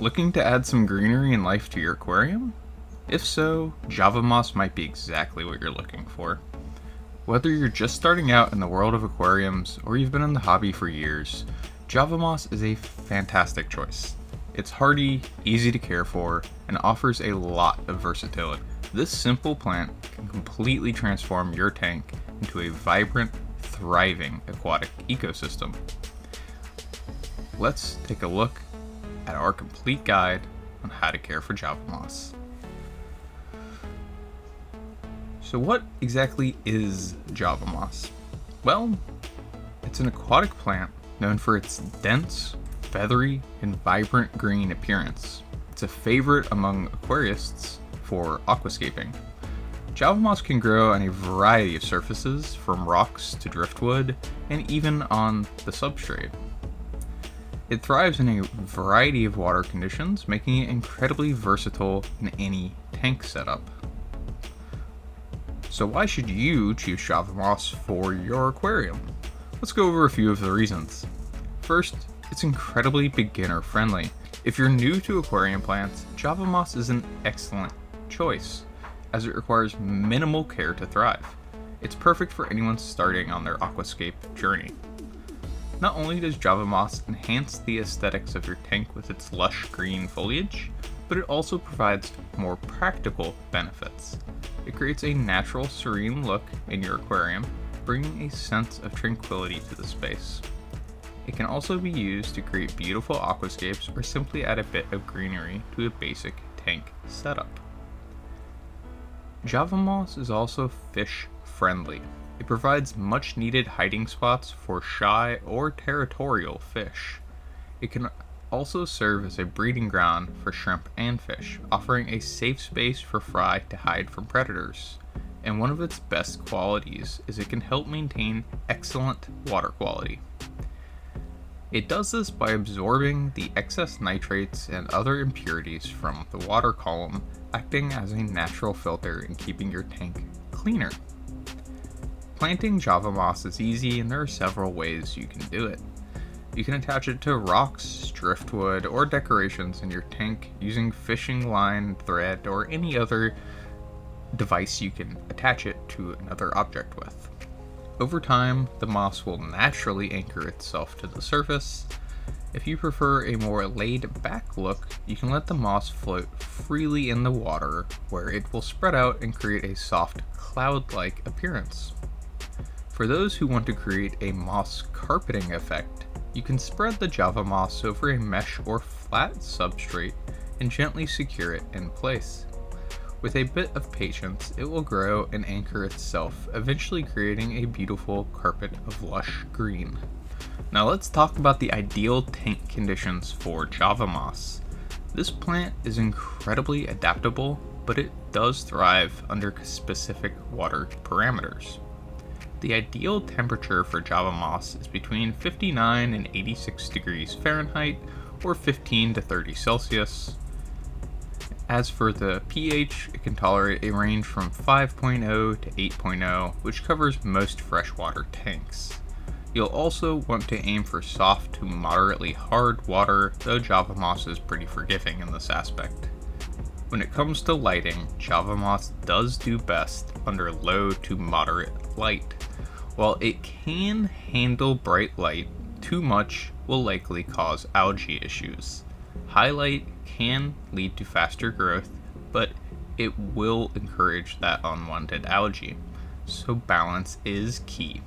Looking to add some greenery and life to your aquarium? If so, Java moss might be exactly what you're looking for. Whether you're just starting out in the world of aquariums or you've been in the hobby for years, Java moss is a fantastic choice. It's hardy, easy to care for, and offers a lot of versatility. This simple plant can completely transform your tank into a vibrant, thriving aquatic ecosystem. Let's take a look at our complete guide on how to care for Java moss. So what exactly is Java moss? Well, it's an aquatic plant known for its dense, feathery, and vibrant green appearance. It's a favorite among aquarists for aquascaping. Java moss can grow on a variety of surfaces, from rocks to driftwood, and even on the substrate. It thrives in a variety of water conditions, making it incredibly versatile in any tank setup. So why should you choose Java moss for your aquarium? Let's go over a few of the reasons. First, it's incredibly beginner friendly. If you're new to aquarium plants, Java moss is an excellent choice, as it requires minimal care to thrive. It's perfect for anyone starting on their aquascape journey. Not only does Java moss enhance the aesthetics of your tank with its lush green foliage, but it also provides more practical benefits. It creates a natural, serene look in your aquarium, bringing a sense of tranquility to the space. It can also be used to create beautiful aquascapes or simply add a bit of greenery to a basic tank setup. Java moss is also fish friendly. It provides much needed hiding spots for shy or territorial fish. It can also serve as a breeding ground for shrimp and fish, offering a safe space for fry to hide from predators. And one of its best qualities is it can help maintain excellent water quality. It does this by absorbing the excess nitrates and other impurities from the water column, acting as a natural filter and keeping your tank cleaner. Planting Java moss is easy, and there are several ways you can do it. You can attach it to rocks, driftwood, or decorations in your tank using fishing line, thread, or any other device you can attach it to another object with. Over time, the moss will naturally anchor itself to the surface. If you prefer a more laid back look, you can let the moss float freely in the water, where it will spread out and create a soft cloud-like appearance. For those who want to create a moss carpeting effect, you can spread the Java moss over a mesh or flat substrate and gently secure it in place. With a bit of patience, it will grow and anchor itself, eventually creating a beautiful carpet of lush green. Now let's talk about the ideal tank conditions for Java moss. This plant is incredibly adaptable, but it does thrive under specific water parameters. The ideal temperature for Java moss is between 59 and 86 degrees Fahrenheit or 15 to 30 Celsius. As for the pH, it can tolerate a range from 5.0 to 8.0, which covers most freshwater tanks. You'll also want to aim for soft to moderately hard water, though Java moss is pretty forgiving in this aspect. When it comes to lighting, Java moss does do best under low to moderate light. While it can handle bright light, too much will likely cause algae issues. High light can lead to faster growth, but it will encourage that unwanted algae, so balance is key.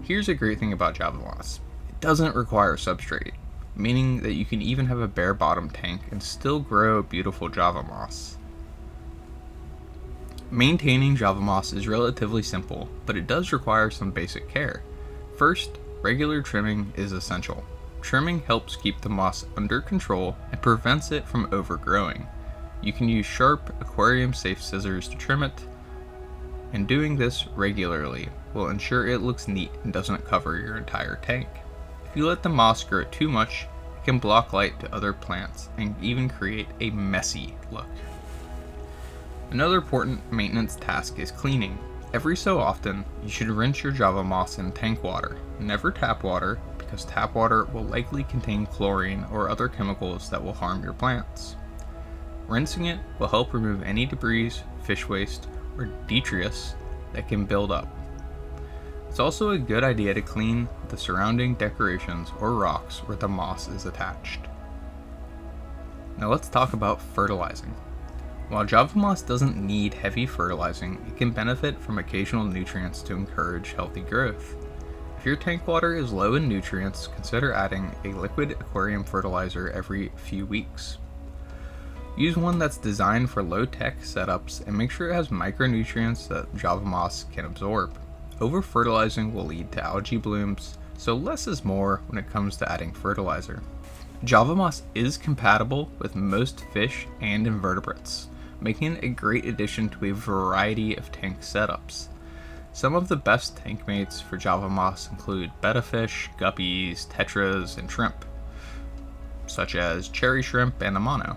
Here's a great thing about Java moss. It doesn't require substrate, meaning that you can even have a bare bottom tank and still grow beautiful Java moss. Maintaining Java moss is relatively simple, but it does require some basic care. First, regular trimming is essential. Trimming helps keep the moss under control and prevents it from overgrowing. You can use sharp, aquarium-safe scissors to trim it, and doing this regularly will ensure it looks neat and doesn't cover your entire tank. If you let the moss grow too much, it can block light to other plants and even create a messy look. Another important maintenance task is cleaning. Every so often, you should rinse your Java moss in tank water. Never tap water, because tap water will likely contain chlorine or other chemicals that will harm your plants. Rinsing it will help remove any debris, fish waste, or detritus that can build up. It's also a good idea to clean the surrounding decorations or rocks where the moss is attached. Now let's talk about fertilizing. While Java moss doesn't need heavy fertilizing, it can benefit from occasional nutrients to encourage healthy growth. If your tank water is low in nutrients, consider adding a liquid aquarium fertilizer every few weeks. Use one that's designed for low-tech setups and make sure it has micronutrients that Java moss can absorb. Over-fertilizing will lead to algae blooms, so less is more when it comes to adding fertilizer. Java moss is compatible with most fish and invertebrates, making it a great addition to a variety of tank setups. Some of the best tank mates for Java moss include betta fish, guppies, tetras, and shrimp, such as cherry shrimp and amano.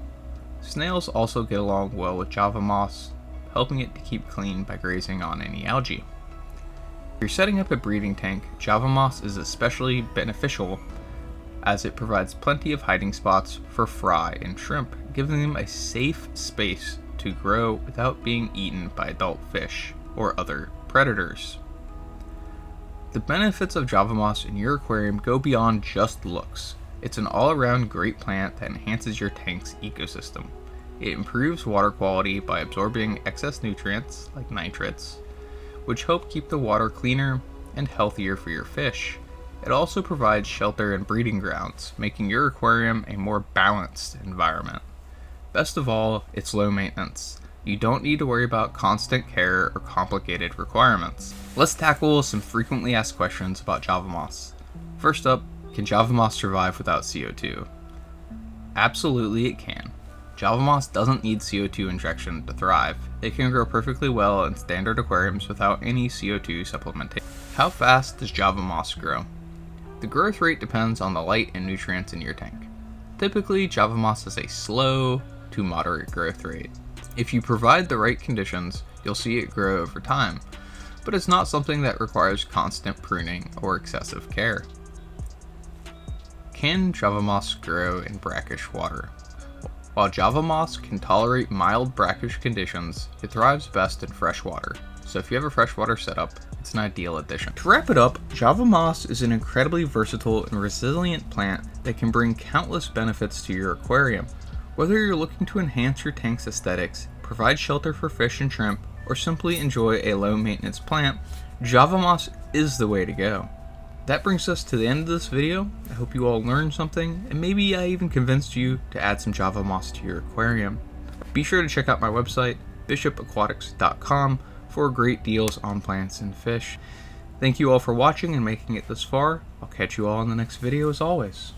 Snails also get along well with Java moss, helping it to keep clean by grazing on any algae. If you're setting up a breeding tank, Java moss is especially beneficial as it provides plenty of hiding spots for fry and shrimp, giving them a safe space to grow without being eaten by adult fish or other predators. The benefits of Java moss in your aquarium go beyond just looks. It's an all-around great plant that enhances your tank's ecosystem. It improves water quality by absorbing excess nutrients, like nitrates, which help keep the water cleaner and healthier for your fish. It also provides shelter and breeding grounds, making your aquarium a more balanced environment. Best of all, it's low maintenance. You don't need to worry about constant care or complicated requirements. Let's tackle some frequently asked questions about Java moss. First up, can Java moss survive without CO2? Absolutely it can. Java moss doesn't need CO2 injection to thrive. It can grow perfectly well in standard aquariums without any CO2 supplementation. How fast does Java moss grow? The growth rate depends on the light and nutrients in your tank. Typically, Java moss has a slow to moderate growth rate. If you provide the right conditions, you'll see it grow over time, but it's not something that requires constant pruning or excessive care. Can Java moss grow in brackish water? While Java moss can tolerate mild brackish conditions, it thrives best in fresh water. So if you have a freshwater setup, it's an ideal addition. To wrap it up, Java moss is an incredibly versatile and resilient plant that can bring countless benefits to your aquarium. Whether you're looking to enhance your tank's aesthetics, provide shelter for fish and shrimp, or simply enjoy a low-maintenance plant, Java moss is the way to go. That brings us to the end of this video. I hope you all learned something, and maybe I even convinced you to add some Java moss to your aquarium. Be sure to check out my website, bishopaquatics.com, for great deals on plants and fish. Thank you all for watching and making it this far. I'll catch you all in the next video as always.